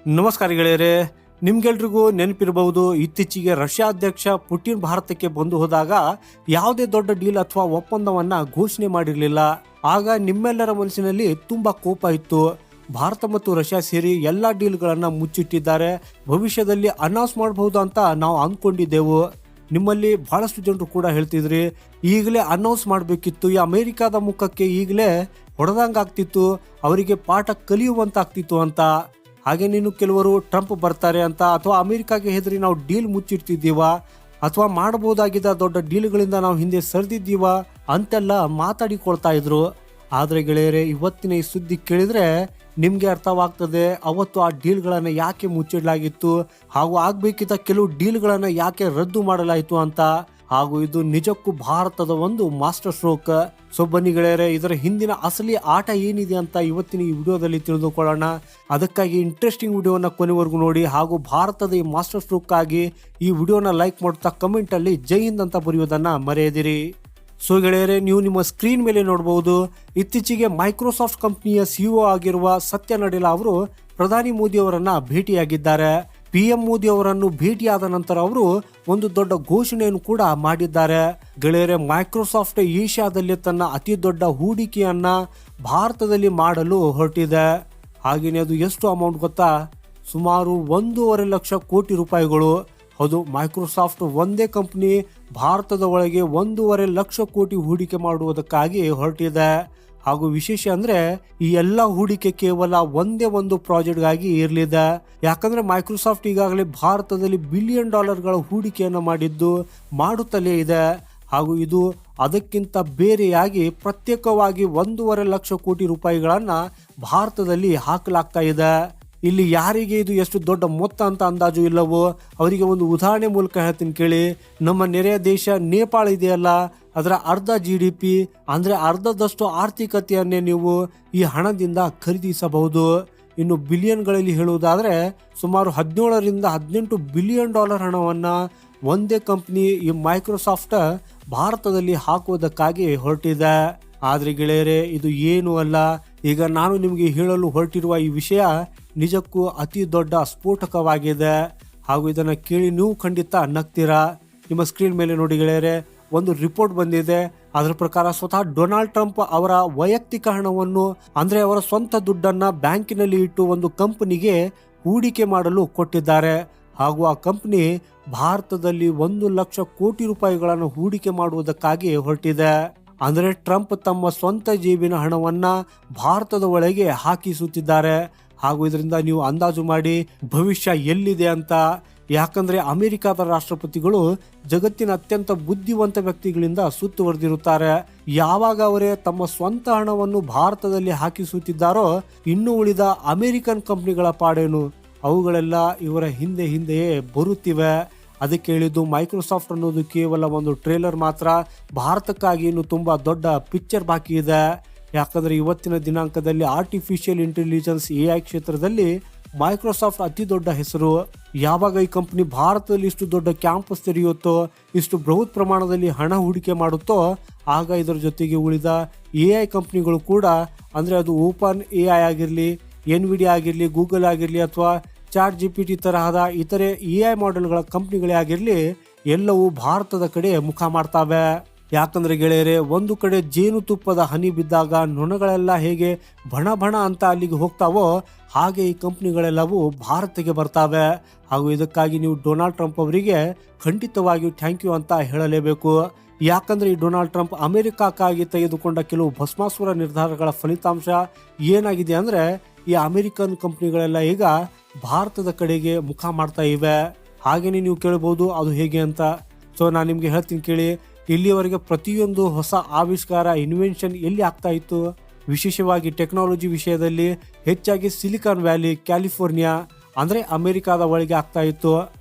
ನಮಸ್ಕಾರ ಗೆಳೆಯರೇ, ನಿಮ್ಗೆಲ್ರಿಗೂ ನೆನಪಿರಬಹುದು, ಇತ್ತೀಚೆಗೆ ರಷ್ಯಾ ಅಧ್ಯಕ್ಷ ಪುಟಿನ್ ಭಾರತಕ್ಕೆ ಬಂದು ಹೋದಾಗ ಯಾವುದೇ ದೊಡ್ಡ ಡೀಲ್ ಅಥವಾ ಒಪ್ಪಂದವನ್ನ ಘೋಷಣೆ ಮಾಡಿರಲಿಲ್ಲ. ಆಗ ನಿಮ್ಮೆಲ್ಲರ ಮನಸ್ಸಿನಲ್ಲಿ ತುಂಬಾ ಕೋಪ ಇತ್ತು. ಭಾರತ ಮತ್ತು ರಷ್ಯಾ ಸೇರಿ ಎಲ್ಲಾ ಡೀಲ್ಗಳನ್ನ ಮುಚ್ಚಿಟ್ಟಿದ್ದಾರೆ, ಭವಿಷ್ಯದಲ್ಲಿ ಅನೌನ್ಸ್ ಮಾಡಬಹುದು ಅಂತ ನಾವು ಅಂದ್ಕೊಂಡಿದ್ದೆವು. ನಿಮ್ಮಲ್ಲಿ ಬಹಳಷ್ಟು ಜನರು ಕೂಡ ಹೇಳ್ತಿದ್ರಿ, ಈಗಲೇ ಅನೌನ್ಸ್ ಮಾಡಬೇಕಿತ್ತು, ಈ ಅಮೆರಿಕಾದ ಮುಖಕ್ಕೆ ಈಗಲೇ ಹೊಡೆದಂಗಾಗ್ತಿತ್ತು, ಅವರಿಗೆ ಪಾಠ ಕಲಿಯುವಂತಾಗ್ತಿತ್ತು ಅಂತ. ಹಾಗೆ ನೀನು ಕೆಲವರು ಟ್ರಂಪ್ ಬರ್ತಾರೆ ಅಂತ ಅಥವಾ ಅಮೆರಿಕಾಗೆ ಹೆದರಿ ನಾವು ಡೀಲ್ ಮುಚ್ಚಿಡ್ತಿದ್ದೀವ ಅಥವಾ ಮಾಡಬಹುದಾಗಿದ್ದ ದೊಡ್ಡ ಡೀಲ್ಗಳಿಂದ ನಾವು ಹಿಂದೆ ಸರಿದಿದ್ದೀವ ಅಂತೆಲ್ಲ ಮಾತಾಡಿಕೊಳ್ತಾ ಇದ್ರು. ಆದ್ರೆ ಗೆಳೆಯರೆ, ಇವತ್ತಿನ ಈ ಸುದ್ದಿ ಕೇಳಿದ್ರೆ ನಿಮ್ಗೆ ಅರ್ಥವಾಗ್ತದೆ ಅವತ್ತು ಆ ಡೀಲ್ಗಳನ್ನ ಯಾಕೆ ಮುಚ್ಚಿಡಲಾಗಿತ್ತು ಹಾಗೂ ಆಗ್ಬೇಕಿದ್ದ ಕೆಲವು ಡೀಲ್ಗಳನ್ನ ಯಾಕೆ ರದ್ದು ಮಾಡಲಾಯಿತು ಅಂತ. ಹಾಗೂ ಇದು ನಿಜಕ್ಕೂ ಭಾರತದ ಒಂದು ಮಾಸ್ಟರ್ ಸ್ಟ್ರೋಕ್. ಸೊ ಬನ್ನಿ ಗೆಳೆಯರೆ, ಇದರ ಹಿಂದಿನ ಅಸಲಿ ಆಟ ಏನಿದೆ ಅಂತ ಇವತ್ತಿನ ಈ ವಿಡಿಯೋದಲ್ಲಿ ತಿಳಿದುಕೊಳ್ಳೋಣ. ಅದಕ್ಕಾಗಿ ಇಂಟ್ರೆಸ್ಟಿಂಗ್ ವಿಡಿಯೋನ ಕೊನೆವರೆಗೂ ನೋಡಿ ಹಾಗೂ ಭಾರತದ ಈ ಮಾಸ್ಟರ್ ಸ್ಟ್ರೋಕ್ ಆಗಿ ಈ ವಿಡಿಯೋನ ಲೈಕ್ ಮಾಡುತ್ತಾ ಕಮೆಂಟ್ ಅಲ್ಲಿ ಜೈ ಹಿಂದ್ ಅಂತ ಬರೆಯುವುದನ್ನ ಮರೆಯದಿರಿ. ಸೊ ಗೆಳೆಯರೆ, ನೀವು ನಿಮ್ಮ ಸ್ಕ್ರೀನ್ ಮೇಲೆ ನೋಡಬಹುದು, ಇತ್ತೀಚೆಗೆ ಮೈಕ್ರೋಸಾಫ್ಟ್ ಕಂಪನಿಯ ಸಿಇಒ ಆಗಿರುವ ಸತ್ಯ ನಡೆಲಾ ಅವರು ಪ್ರಧಾನಿ ಮೋದಿ ಅವರನ್ನ ಭೇಟಿಯಾಗಿದ್ದಾರೆ. PM ಮೋದಿ ಅವರನ್ನು ಭೇಟಿಯಾದ ನಂತರ ಅವರು ಒಂದು ದೊಡ್ಡ ಘೋಷಣೆಯನ್ನು ಕೂಡ ಮಾಡಿದ್ದಾರೆ. ಗೆಳೆಯರೆ, ಮೈಕ್ರೋಸಾಫ್ಟ್ ಏಷ್ಯಾದಲ್ಲಿ ತನ್ನ ಅತಿ ದೊಡ್ಡ ಹೂಡಿಕೆಯನ್ನ ಭಾರತದಲ್ಲಿ ಮಾಡಲು ಹೊರಟಿದೆ. ಹಾಗೆಯೇ ಅದು ಎಷ್ಟು ಅಮೌಂಟ್ ಗೊತ್ತಾ? ಸುಮಾರು 1.5 ಲಕ್ಷ ಕೋಟಿ ರೂಪಾಯಿಗಳು. ಹೌದು, ಮೈಕ್ರೋಸಾಫ್ಟ್ ಒಂದೇ ಕಂಪನಿ ಭಾರತದ ಒಳಗೆ 1.5 ಲಕ್ಷ ಕೋಟಿ ಹೂಡಿಕೆ ಮಾಡುವುದಕ್ಕಾಗಿ ಹೊರಟಿದೆ. ಹಾಗೂ ವಿಶೇಷ ಅಂದ್ರೆ ಈ ಎಲ್ಲ ಹೂಡಿಕೆ ಕೇವಲ ಒಂದೇ ಒಂದು ಪ್ರಾಜೆಕ್ಟ್ಗಾಗಿ ಇರಲಿದೆ. ಯಾಕಂದ್ರೆ ಮೈಕ್ರೋಸಾಫ್ಟ್ ಈಗಾಗಲೇ ಭಾರತದಲ್ಲಿ $1 ಬಿಲಿಯನ್ ಹೂಡಿಕೆಯನ್ನು ಮಾಡುತ್ತಲೇ ಇದೆ. ಹಾಗೂ ಇದು ಅದಕ್ಕಿಂತ ಬೇರೆಯಾಗಿ ಪ್ರತ್ಯೇಕವಾಗಿ 1.5 ಲಕ್ಷ ಕೋಟಿ ರೂಪಾಯಿಗಳನ್ನ ಭಾರತದಲ್ಲಿ ಹಾಕಲಾಗ್ತಾ ಇದೆ. ಇಲ್ಲಿ ಯಾರಿಗೆ ಇದು ಎಷ್ಟು ದೊಡ್ಡ ಮೊತ್ತ ಅಂತ ಅಂದಾಜು ಇಲ್ಲವೋ ಅವರಿಗೆ ಒಂದು ಉದಾಹರಣೆ ಮೂಲಕ ಹೇಳ್ತೀನಿ ಕೇಳಿ. ನಮ್ಮ ನೆರೆಯ ದೇಶ ನೇಪಾಳ ಇದೆಯಲ್ಲ, ಅದರ ಅರ್ಧ GDP ಅಂದ್ರೆ ಅರ್ಧದಷ್ಟು ಆರ್ಥಿಕತೆಯನ್ನೇ ನೀವು ಈ ಹಣದಿಂದ ಖರೀದಿಸಬಹುದು. ಇನ್ನು ಬಿಲಿಯನ್ಗಳಲ್ಲಿ ಹೇಳುವುದಾದ್ರೆ ಸುಮಾರು 17 ರಿಂದ 18 ಬಿಲಿಯನ್ ಹಣವನ್ನ ಒಂದೇ ಕಂಪನಿ ಈ ಮೈಕ್ರೋಸಾಫ್ಟ್ ಭಾರತದಲ್ಲಿ ಹಾಕುವುದಕ್ಕಾಗಿ ಹೊರಟಿದೆ. ಆದ್ರೆ ಗೆಳೆಯರೆ, ಇದು ಏನು ಅಲ್ಲ. ಈಗ ನಾನು ನಿಮಗೆ ಹೇಳಲು ಹೊರಟಿರುವ ಈ ವಿಷಯ ನಿಜಕ್ಕೂ ಅತಿ ದೊಡ್ಡ ಸ್ಫೋಟಕವಾಗಿದೆ. ಹಾಗೂ ಇದನ್ನ ಕೇಳಿ ನೀವು ಖಂಡಿತ ನಗ್ತೀರಾ. ನಿಮ್ಮ ಸ್ಕ್ರೀನ್ ಮೇಲೆ ನೋಡಿ ಗೆಳೆಯರೆ, ಒಂದು ರಿಪೋರ್ಟ್ ಬಂದಿದೆ. ಅದರ ಪ್ರಕಾರ ಸ್ವತಃ ಡೊನಾಲ್ಡ್ ಟ್ರಂಪ್ ಅವರ ವೈಯಕ್ತಿಕ ಹಣವನ್ನು ಅಂದ್ರೆ ಅವರ ಸ್ವಂತ ದುಡ್ಡನ್ನ ಬ್ಯಾಂಕಿನಲ್ಲಿ ಇಟ್ಟು ಒಂದು ಕಂಪನಿಗೆ ಹೂಡಿಕೆ ಮಾಡಲು ಕೊಟ್ಟಿದ್ದಾರೆ. ಹಾಗೂ ಆ ಕಂಪನಿ ಭಾರತದಲ್ಲಿ 1 ಲಕ್ಷ ಕೋಟಿ ರೂಪಾಯಿಗಳನ್ನು ಹೂಡಿಕೆ ಮಾಡುವುದಕ್ಕಾಗಿ ಹೊರಟಿದೆ. ಅಂದ್ರೆ ಟ್ರಂಪ್ ತಮ್ಮ ಸ್ವಂತ ಜೇಬಿನ ಹಣವನ್ನ ಭಾರತದ ಒಳಗೆ ಹಾಕಿಸುತ್ತಿದ್ದಾರೆ. ಹಾಗೂ ಇದರಿಂದ ನೀವು ಅಂದಾಜು ಮಾಡಿ ಭವಿಷ್ಯ ಎಲ್ಲಿದೆ ಅಂತ. ಯಾಕಂದ್ರೆ ಅಮೆರಿಕದ ರಾಷ್ಟ್ರಪತಿಗಳು ಜಗತ್ತಿನ ಅತ್ಯಂತ ಬುದ್ಧಿವಂತ ವ್ಯಕ್ತಿಗಳಿಂದ ಸುತ್ತುವರೆದಿರುತ್ತಾರೆ. ಯಾವಾಗ ಅವರೇ ತಮ್ಮ ಸ್ವಂತ ಹಣವನ್ನು ಭಾರತದಲ್ಲಿ ಹಾಕಿಸುತ್ತಿದ್ದಾರೋ ಇನ್ನು ಉಳಿದ ಅಮೆರಿಕನ್ ಕಂಪನಿಗಳ ಪಾಡೇನು, ಅವುಗಳೆಲ್ಲ ಇವರ ಹಿಂದೆಯೇ ಬರುತ್ತಿವೆ. ಅದಕ್ಕೆ ಹೇಳಿದ್ದು ಮೈಕ್ರೋಸಾಫ್ಟ್ ಅನ್ನೋದು ಕೇವಲ ಒಂದು ಟ್ರೇಲರ್ ಮಾತ್ರ. ಭಾರತಕ್ಕಾಗಿ ಇನ್ನು ತುಂಬಾ ದೊಡ್ಡ ಪಿಕ್ಚರ್ ಬಾಕಿ ಇದೆ. ಯಾಕಂದ್ರೆ ಇವತ್ತಿನ ದಿನಾಂಕದಲ್ಲಿ ಆರ್ಟಿಫಿಷಿಯಲ್ ಇಂಟೆಲಿಜೆನ್ಸ್ AI ಕ್ಷೇತ್ರದಲ್ಲಿ ಮೈಕ್ರೋಸಾಫ್ಟ್ ಅತಿ ದೊಡ್ಡ ಹೆಸರು. ಯಾವಾಗ ಈ ಕಂಪನಿ ಭಾರತದಲ್ಲಿ ಇಷ್ಟು ದೊಡ್ಡ ಕ್ಯಾಂಪಸ್ ತೆರೆಯುತ್ತೋ, ಇಷ್ಟು ಬೃಹತ್ ಪ್ರಮಾಣದಲ್ಲಿ ಹಣ ಹೂಡಿಕೆ ಮಾಡುತ್ತೋ, ಆಗ ಇದರ ಜೊತೆಗೆ ಉಳಿದ AI ಕಂಪನಿಗಳು ಕೂಡ, ಅಂದ್ರೆ ಅದು ಓಪನ್ AI ಆಗಿರಲಿ, NVIDIA ಆಗಿರಲಿ, ಗೂಗಲ್ ಆಗಿರಲಿ ಅಥವಾ ChatGPT ತರಹದ ಇತರೆ AI ಮಾಡೆಲ್ಗಳ ಕಂಪನಿಗಳೇ ಆಗಿರಲಿ, ಎಲ್ಲವೂ ಭಾರತದ ಕಡೆ ಮುಖ ಮಾಡ್ತಾವೆ. ಯಾಕಂದ್ರೆ ಗೆಳೆಯರೆ, ಒಂದು ಕಡೆ ಜೇನುತುಪ್ಪದ ಹನಿ ಬಿದ್ದಾಗ ನೊಣಗಳೆಲ್ಲ ಹೇಗೆ ಬಣ ಅಂತ ಅಲ್ಲಿಗೆ ಹೋಗ್ತಾವೋ ಹಾಗೆ ಈ ಕಂಪನಿಗಳೆಲ್ಲವೂ ಭಾರತಕ್ಕೆ ಬರ್ತಾವೆ. ಹಾಗೂ ಇದಕ್ಕಾಗಿ ನೀವು ಡೊನಾಲ್ಡ್ ಟ್ರಂಪ್ ಅವರಿಗೆ ಖಂಡಿತವಾಗಿಯೂ ಥ್ಯಾಂಕ್ ಯು ಅಂತ ಹೇಳಲೇಬೇಕು. ಯಾಕಂದ್ರೆ ಈ ಡೊನಾಲ್ಡ್ ಟ್ರಂಪ್ ಅಮೆರಿಕಕ್ಕಾಗಿ ತೆಗೆದುಕೊಂಡ ಕೆಲವು ಭಸ್ಮಾಸುರ ನಿರ್ಧಾರಗಳ ಫಲಿತಾಂಶ ಏನಾಗಿದೆ ಅಂದ್ರೆ ಈ ಅಮೆರಿಕನ್ ಕಂಪನಿಗಳೆಲ್ಲ ಈಗ ಭಾರತದ ಕಡೆಗೆ ಮುಖ ಮಾಡ್ತಾ ಇವೆ. ಹಾಗೇನೆ ನೀವು ಕೇಳಬಹುದು ಅದು ಹೇಗೆ ಅಂತ. ಸೊ ನಾನು ನಿಮ್ಗೆ ಹೇಳ್ತೀನಿ ಕೇಳಿ. ಇಲ್ಲಿಯವರೆಗೆ ಪ್ರತಿಯೊಂದು ಹೊಸ ಆವಿಷ್ಕಾರ, ಇನ್ವೆನ್ಷನ್ ಎಲ್ಲಿ ಆಗ್ತಾ ಇತ್ತು? ವಿಶೇಷವಾಗಿ ಟೆಕ್ನಾಲಜಿ ವಿಷಯದಲ್ಲಿ ಹೆಚ್ಚಾಗಿ ಸಿಲಿಕಾನ್ ವ್ಯಾಲಿ, ಕ್ಯಾಲಿಫೋರ್ನಿಯಾ ಅಂದ್ರೆ ಅಮೆರಿಕಾದ ಒಳಗೆ ಆಗ್ತಾ ಇತ್ತು.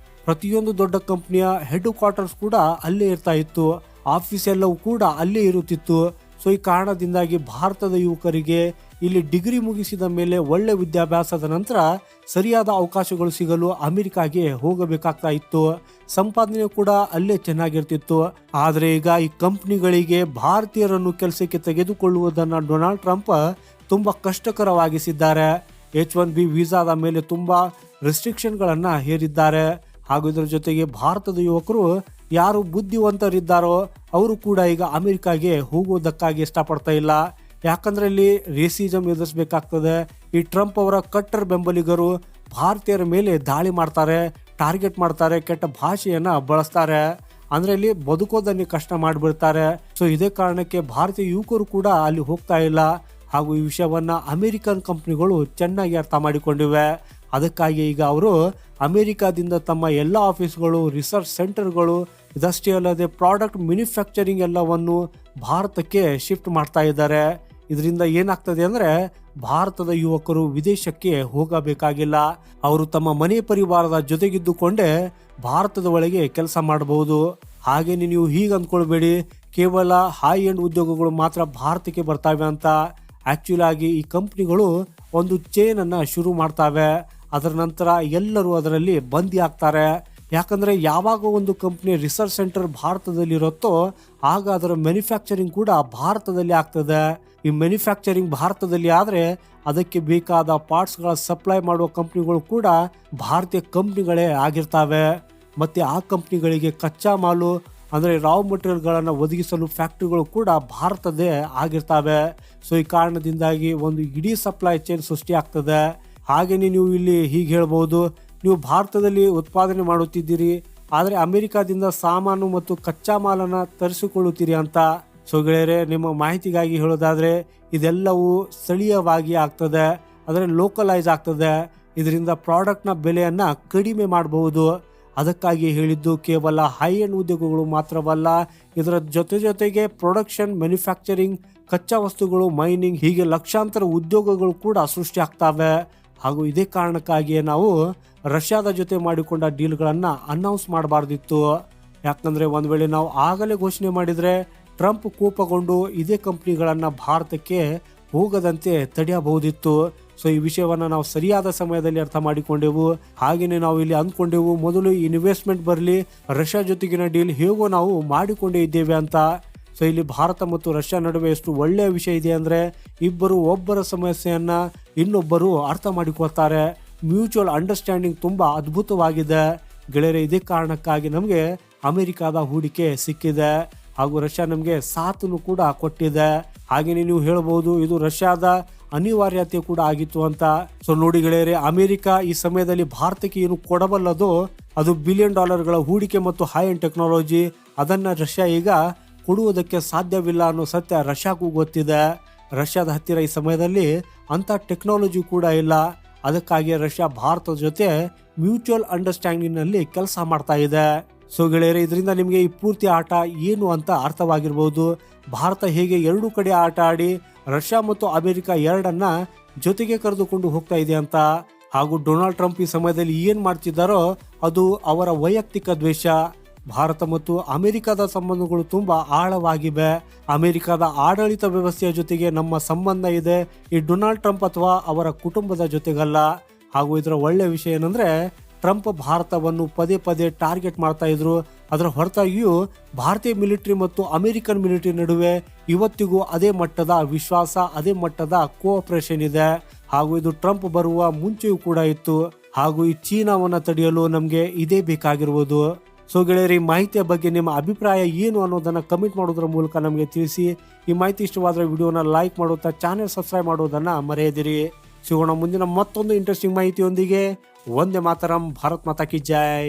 ಪ್ರತಿಯೊಂದು ದೊಡ್ಡ ಕಂಪನಿಯ ಹೆಡ್ ಕ್ವಾರ್ಟರ್ಸ್ ಕೂಡ ಅಲ್ಲೇ ಇರ್ತಾ ಇತ್ತು, ಆಫೀಸ್ ಎಲ್ಲವೂ ಕೂಡ ಅಲ್ಲೇ ಇರುತ್ತಿತ್ತು. ಸೊ ಈ ಕಾರಣದಿಂದಾಗಿ ಭಾರತದ ಯುವಕರಿಗೆ ಇಲ್ಲಿ ಡಿಗ್ರಿ ಮುಗಿಸಿದ ಮೇಲೆ ಒಳ್ಳೆ ವಿದ್ಯಾಭ್ಯಾಸದ ನಂತರ ಸರಿಯಾದ ಅವಕಾಶಗಳು ಸಿಗಲು ಅಮೆರಿಕಾಗೆ ಹೋಗಬೇಕಾಗ್ತಾ ಇತ್ತು. ಸಂಪಾದನೆ ಕೂಡ ಅಲ್ಲೇ ಚೆನ್ನಾಗಿರ್ತಿತ್ತು. ಆದ್ರೆ ಈಗ ಈ ಕಂಪನಿಗಳಿಗೆ ಭಾರತೀಯರನ್ನು ಕೆಲಸಕ್ಕೆ ತೆಗೆದುಕೊಳ್ಳುವುದನ್ನ ಡೊನಾಲ್ಡ್ ಟ್ರಂಪ್ ತುಂಬಾ ಕಷ್ಟಕರವಾಗಿಸಿದ್ದಾರೆ. H1B ವೀಸಾದ ಮೇಲೆ ತುಂಬಾ ರೆಸ್ಟ್ರಿಕ್ಷನ್ಗಳನ್ನ ಹೇರಿದ್ದಾರೆ. ಹಾಗೂ ಇದರ ಜೊತೆಗೆ ಭಾರತದ ಯುವಕರು ಯಾರು ಬುದ್ಧಿವಂತರಿದ್ದಾರೋ ಅವರು ಕೂಡ ಈಗ ಅಮೆರಿಕಾಗೆ ಹೋಗೋದಕ್ಕಾಗಿ ಇಷ್ಟಪಡ್ತಾ ಇಲ್ಲ. ಯಾಕಂದ್ರೆ ಇಲ್ಲಿ ರೇಸಿಸಮ್ ಎದುರಿಸಬೇಕಾಗ್ತದೆ. ಈ ಟ್ರಂಪ್ ಅವರ ಕಟ್ಟರ್ ಬೆಂಬಲಿಗರು ಭಾರತೀಯರ ಮೇಲೆ ದಾಳಿ ಮಾಡ್ತಾರೆ, ಟಾರ್ಗೆಟ್ ಮಾಡ್ತಾರೆ, ಕೆಟ್ಟ ಭಾಷೆಯನ್ನ ಬಳಸ್ತಾರೆ. ಅಂದ್ರೆ ಇಲ್ಲಿ ಬದುಕೋದನ್ನೇ ಕಷ್ಟ ಮಾಡಿಬಿಡ್ತಾರೆ. ಸೊ ಇದೇ ಕಾರಣಕ್ಕೆ ಭಾರತೀಯ ಯುವಕರು ಕೂಡ ಅಲ್ಲಿ ಹೋಗ್ತಾ ಇಲ್ಲ. ಹಾಗೂ ಈ ವಿಷಯವನ್ನ ಅಮೆರಿಕನ್ ಕಂಪ್ನಿಗಳು ಚೆನ್ನಾಗಿ ಅರ್ಥ ಮಾಡಿಕೊಂಡಿವೆ. ಅದಕ್ಕಾಗಿ ಈಗ ಅವರು ಅಮೆರಿಕಾದಿಂದ ತಮ್ಮ ಎಲ್ಲ ಆಫೀಸ್ಗಳು, ರಿಸರ್ಚ್ ಸೆಂಟರ್ಗಳು, ಇದಷ್ಟೇ ಅಲ್ಲದೆ ಪ್ರಾಡಕ್ಟ್ ಮ್ಯಾನುಫ್ಯಾಕ್ಚರಿಂಗ್ ಎಲ್ಲವನ್ನು ಭಾರತಕ್ಕೆ ಶಿಫ್ಟ್ ಮಾಡ್ತಾ ಇದ್ದಾರೆ. ಇದರಿಂದ ಏನಾಗ್ತದೆ ಅಂದ್ರೆ ಭಾರತದ ಯುವಕರು ವಿದೇಶಕ್ಕೆ ಹೋಗಬೇಕಾಗಿಲ್ಲ. ಅವರು ತಮ್ಮ ಮನೆ ಪರಿವಾರದ ಜೊತೆಗಿದ್ದುಕೊಂಡೇ ಭಾರತದ ಒಳಗೆ ಕೆಲಸ ಮಾಡಬಹುದು. ಹಾಗೇನೆ ನೀವು ಹೀಗೆ ಅಂದ್ಕೊಳ್ಬೇಡಿ ಕೇವಲ ಹೈ ಎಂಡ್ ಉದ್ಯೋಗಗಳು ಮಾತ್ರ ಭಾರತಕ್ಕೆ ಬರ್ತಾವೆ ಅಂತ. ಆಕ್ಚುಲಿ ಆಗಿ ಈ ಕಂಪ್ನಿಗಳು ಒಂದು ಚೈನ್ ಅನ್ನ ಶುರು ಮಾಡ್ತಾವೆ. ಅದರ ನಂತರ ಎಲ್ಲರೂ ಅದರಲ್ಲಿ ಬಂದಿ ಆಗ್ತಾರೆ. ಯಾಕಂದ್ರೆ ಯಾವಾಗ ಒಂದು ಕಂಪ್ನಿ ರಿಸರ್ಚ್ ಸೆಂಟರ್ ಭಾರತದಲ್ಲಿ ಇರುತ್ತೋ ಆಗ ಅದರ ಮ್ಯಾನುಫ್ಯಾಕ್ಚರಿಂಗ್ ಕೂಡ ಭಾರತದಲ್ಲಿ ಆಗ್ತದೆ. ಈ ಮ್ಯಾನುಫ್ಯಾಕ್ಚರಿಂಗ್ ಭಾರತದಲ್ಲಿ ಆದ್ರೆ ಅದಕ್ಕೆ ಬೇಕಾದ ಪಾರ್ಟ್ಸ್ಗಳ ಸಪ್ಲೈ ಮಾಡುವ ಕಂಪ್ನಿಗಳು ಕೂಡ ಭಾರತೀಯ ಕಂಪ್ನಿಗಳೇ ಆಗಿರ್ತವೆ. ಮತ್ತೆ ಆ ಕಂಪ್ನಿಗಳಿಗೆ ಕಚ್ಚಾ ಮಾಲು ಅಂದ್ರೆ ರಾ ಮಟೀರಿಯಲ್ಗಳನ್ನು ಒದಗಿಸಲು ಫ್ಯಾಕ್ಟ್ರಿಗಳು ಕೂಡ ಭಾರತದೇ ಆಗಿರ್ತವೆ. ಸೊ ಈ ಕಾರಣದಿಂದಾಗಿ ಒಂದು ಇಡೀ ಸಪ್ಲೈ ಚೈನ್ ಸೃಷ್ಟಿ ಆಗ್ತದೆ. ಹಾಗೇನೆ ನೀವು ಇಲ್ಲಿ ಹೀಗೆ ಹೇಳ್ಬೋದು, ನೀವು ಭಾರತದಲ್ಲಿ ಉತ್ಪಾದನೆ ಮಾಡುತ್ತಿದ್ದೀರಿ ಆದರೆ ಅಮೆರಿಕಾದಿಂದ ಸಾಮಾನು ಮತ್ತು ಕಚ್ಚಾ ಮಾಲನ್ನ ತರಿಸಿಕೊಳ್ಳುತ್ತೀರಿ ಅಂತ. ಸೊ ಗೆಳೆಯರೆ, ನಿಮ್ಮ ಮಾಹಿತಿಗಾಗಿ ಹೇಳೋದಾದ್ರೆ ಇದೆಲ್ಲವೂ ಸ್ಥಳೀಯವಾಗಿ ಆಗ್ತದೆ, ಅಂದರೆ ಲೋಕಲೈಸ್ ಆಗ್ತದೆ. ಇದರಿಂದ ಪ್ರಾಡಕ್ಟ್ನ ಬೆಲೆಯನ್ನ ಕಡಿಮೆ ಮಾಡಬಹುದು. ಅದಕ್ಕಾಗಿ ಹೇಳಿದ್ದು ಕೇವಲ ಹೈ ಎಂಡ್ ಉದ್ಯೋಗಗಳು ಮಾತ್ರವಲ್ಲ, ಇದರ ಜೊತೆಗೆ ಪ್ರೊಡಕ್ಷನ್, ಮ್ಯಾನುಫ್ಯಾಕ್ಚರಿಂಗ್, ಕಚ್ಚಾ ವಸ್ತುಗಳು, ಮೈನಿಂಗ್, ಹೀಗೆ ಲಕ್ಷಾಂತರ ಉದ್ಯೋಗಗಳು ಕೂಡ ಸೃಷ್ಟಿ ಆಗ್ತವೆ. ಹಾಗೂ ಇದೇ ಕಾರಣಕ್ಕಾಗಿಯೇ ನಾವು ರಷ್ಯಾದ ಜೊತೆ ಮಾಡಿಕೊಂಡ ಡೀಲ್ಗಳನ್ನ ಅನೌನ್ಸ್ ಮಾಡಬಾರ್ದಿತ್ತು. ಯಾಕಂದ್ರೆ ಒಂದ್ ವೇಳೆ ನಾವು ಆಗಲೇ ಘೋಷಣೆ ಮಾಡಿದ್ರೆ ಟ್ರಂಪ್ ಕೋಪಗೊಂಡು ಇದೇ ಕಂಪ್ನಿಗಳನ್ನ ಭಾರತಕ್ಕೆ ಹೋಗದಂತೆ ತಡೆಯಬಹುದಿತ್ತು. ಸೊ ಈ ವಿಷಯವನ್ನ ನಾವು ಸರಿಯಾದ ಸಮಯದಲ್ಲಿ ಅರ್ಥ ಮಾಡಿಕೊಂಡೆವು. ಹಾಗೇನೆ ನಾವು ಇಲ್ಲಿ ಅಂದ್ಕೊಂಡೆವು ಮೊದಲು ಇನ್ವೆಸ್ಟ್ಮೆಂಟ್ ಬರಲಿ, ರಷ್ಯಾ ಜೊತೆಗಿನ ಡೀಲ್ ಹೇಗೋ ನಾವು ಮಾಡಿಕೊಂಡೇ ಇದ್ದೇವೆ ಅಂತ. ಸೊ ಇಲ್ಲಿ ಭಾರತ ಮತ್ತು ರಷ್ಯಾ ನಡುವೆ ಎಷ್ಟು ಒಳ್ಳೆಯ ವಿಷಯ ಇದೆ ಅಂದ್ರೆ ಇಬ್ಬರು ಒಬ್ಬರ ಸಮಸ್ಯೆಯನ್ನ ಇನ್ನೊಬ್ಬರು ಅರ್ಥ ಮಾಡಿಕೊಳ್ತಾರೆ. ಮ್ಯೂಚುವಲ್ ಅಂಡರ್ಸ್ಟ್ಯಾಂಡಿಂಗ್ ತುಂಬಾ ಅದ್ಭುತವಾಗಿದೆ ಗೆಳೆಯರೆ. ಇದೇ ಕಾರಣಕ್ಕಾಗಿ ನಮಗೆ ಅಮೆರಿಕಾದ ಹೂಡಿಕೆ ಸಿಕ್ಕಿದೆ ಹಾಗೂ ರಷ್ಯಾ ನಮಗೆ ಸಾಥನ್ನು ಕೂಡ ಕೊಟ್ಟಿದೆ. ಹಾಗೇನೆ ನೀವು ಹೇಳಬಹುದು ಇದು ರಷ್ಯಾದ ಅನಿವಾರ್ಯತೆ ಕೂಡ ಆಗಿತ್ತು ಅಂತ. ಸೊ ನೋಡಿ ಗೆಳೆಯರೆ, ಅಮೆರಿಕ ಈ ಸಮಯದಲ್ಲಿ ಭಾರತಕ್ಕೆ ಏನು ಕೊಡಬಲ್ಲದೋ ಅದು $1 ಬಿಲಿಯನ್ ಹೂಡಿಕೆ ಮತ್ತು ಹೈ ಎಂಡ್ ಟೆಕ್ನಾಲಜಿ. ಅದನ್ನ ರಷ್ಯಾ ಈಗ ಕೊಡುವುದಕ್ಕೆ ಸಾಧ್ಯವಿಲ್ಲ ಅನ್ನೋ ಸತ್ಯ ರಷ್ಯಾಗೂ ಗೊತ್ತಿದೆ. ರಷ್ಯಾದ ಹತ್ತಿರ ಈ ಸಮಯದಲ್ಲಿ ಅಂತ ಟೆಕ್ನಾಲಜಿ ಕೂಡ ಇಲ್ಲ. ಅದಕ್ಕಾಗಿ ರಷ್ಯಾ ಭಾರತದ ಜೊತೆ ಮ್ಯೂಚುವಲ್ ಅಂಡರ್ಸ್ಟ್ಯಾಂಡಿಂಗ್ ನಲ್ಲಿ ಕೆಲಸ ಮಾಡ್ತಾ ಇದೆ. ಸೊ ಗೆಳೆಯರೆ, ಇದರಿಂದ ನಿಮಗೆ ಈ ಪೂರ್ತಿ ಆಟ ಏನು ಅಂತ ಅರ್ಥವಾಗಿರ್ಬೋದು. ಭಾರತ ಹೇಗೆ ಎರಡೂ ಕಡೆ ಆಟ ಆಡಿ ರಷ್ಯಾ ಮತ್ತು ಅಮೆರಿಕ ಎರಡನ್ನ ಜೊತೆಗೆ ಕರೆದುಕೊಂಡು ಹೋಗ್ತಾ ಇದೆ ಅಂತ. ಹಾಗೂ ಡೊನಾಲ್ಡ್ ಟ್ರಂಪ್ ಈ ಸಮಯದಲ್ಲಿ ಏನ್ ಮಾಡ್ತಿದ್ದಾರೋ ಅದು ಅವರ ವೈಯಕ್ತಿಕ ದ್ವೇಷ. ಭಾರತ ಮತ್ತು ಅಮೆರಿಕದ ಸಂಬಂಧಗಳು ತುಂಬಾ ಆಳವಾಗಿವೆ. ಅಮೆರಿಕದ ಆಡಳಿತ ವ್ಯವಸ್ಥೆಯ ಜೊತೆಗೆ ನಮ್ಮ ಸಂಬಂಧ ಇದೆ, ಈ ಡೊನಾಲ್ಡ್ ಟ್ರಂಪ್ ಅಥವಾ ಅವರ ಕುಟುಂಬದ ಜೊತೆಗಲ್ಲ. ಹಾಗೂ ಇದರ ಒಳ್ಳೆಯ ವಿಷಯ ಏನಂದ್ರೆ ಟ್ರಂಪ್ ಭಾರತವನ್ನು ಪದೇ ಪದೇ ಟಾರ್ಗೆಟ್ ಮಾಡ್ತಾ ಇದ್ರು. ಅದರ ಹೊರತಾಗಿಯೂ ಭಾರತೀಯ ಮಿಲಿಟರಿ ಮತ್ತು ಅಮೆರಿಕನ್ ಮಿಲಿಟರಿ ನಡುವೆ ಇವತ್ತಿಗೂ ಅದೇ ಮಟ್ಟದ ವಿಶ್ವಾಸ, ಅದೇ ಮಟ್ಟದ ಕೋಆಪರೇಷನ್ ಇದೆ. ಹಾಗೂ ಇದು ಟ್ರಂಪ್ ಬರುವ ಮುಂಚೆಯೂ ಕೂಡ ಇತ್ತು. ಹಾಗೂ ಈ ಚೀನಾವನ್ನ ತಡೆಯಲು ನಮ್ಗೆ ಇದೇ ಬೇಕಾಗಿರುವುದು. ಸೊ ಗೆಳೆಯರಿ, ಮಾಹಿತಿಯ ಬಗ್ಗೆ ನಿಮ್ಮ ಅಭಿಪ್ರಾಯ ಏನು ಅನ್ನೋದನ್ನ ಕಮೆಂಟ್ ಮಾಡೋದ್ರ ಮೂಲಕ ನಮಗೆ ತಿಳಿಸಿ. ಈ ಮಾಹಿತಿ ಇಷ್ಟವಾದ್ರೆ ವಿಡಿಯೋನ ಲೈಕ್ ಮಾಡುತ್ತಾ ಚಾನೆಲ್ ಸಬ್ಸ್ಕ್ರೈಬ್ ಮಾಡೋದನ್ನ ಮರೆಯದಿರಿ. ಸಿಗೋಣ ಮುಂದಿನ ಮತ್ತೊಂದು ಇಂಟ್ರೆಸ್ಟಿಂಗ್ ಮಾಹಿತಿಯೊಂದಿಗೆ. ವಂದೇ ಮಾತರಂ. ಭಾರತ್ ಮಾತಾ ಕಿ ಜೈ.